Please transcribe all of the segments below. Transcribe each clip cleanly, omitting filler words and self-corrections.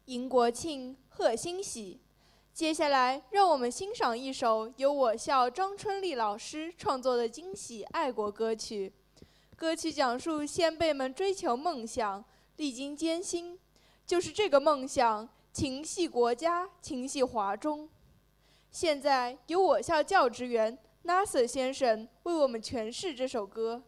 迎国庆，贺新喜。接下来，让我们欣赏一首由我校张春丽老师创作的惊喜爱国歌曲。歌曲讲述先辈们追求梦想，历经艰辛，就是这个梦想，情系国家，情系华中。现在由我校教职员 Nasser 先生为我们诠释这首歌。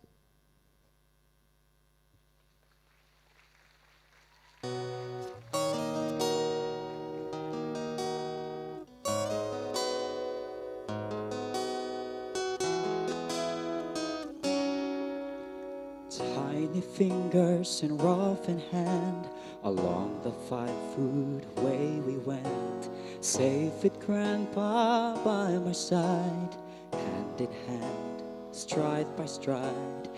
Tiny fingers and roughened hand, along the 5-foot way we went. Safe with Grandpa by my side, hand in hand, stride by stride.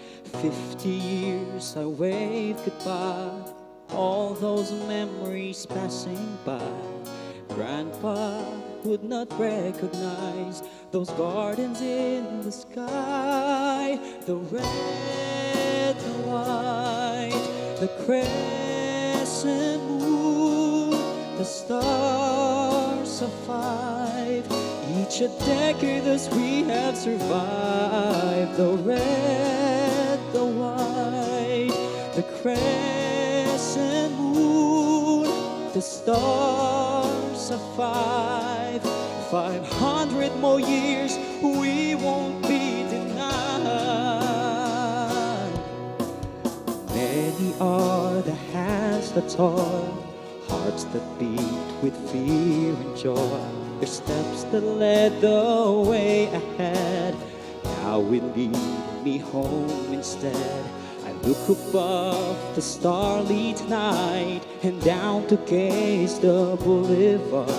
50 years I waved goodbye, all those memories passing by. Grandpa would not recognize those gardens in the sky, the red, the white, the crescent moon, the stars of 5. Each a decade as we have survived. The red, the white, the crescent moon, the stars of 5. 500 more years we won't be denied. Many are the hands that toil, hearts that beat with fear and joy. Their steps that led the way ahead now will lead me home instead. I look above the starlit night and down to gaze the boulevard.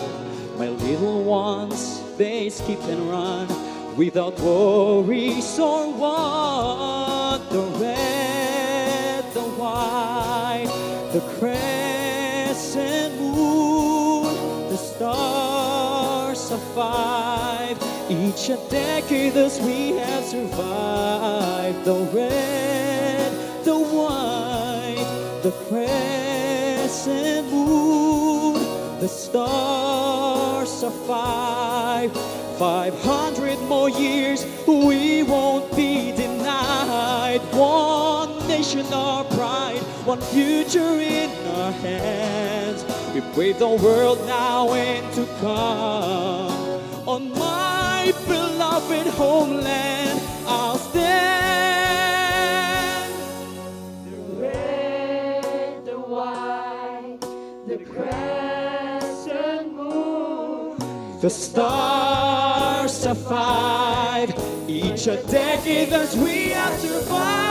My little ones, they skip and run without worries or want. The red, the white, the crescent moon, the stars of 5. Each a decade as we have survived. The red, the white, the crescent moon, the stars of 5. 500 more years we won't be denied. One nation, our pride, one future in our hands. We brave the world now and to come. On my beloved homeland I'll stand. The red, the white, the crescent moon, the stars of 5. Each a decade as we have survived.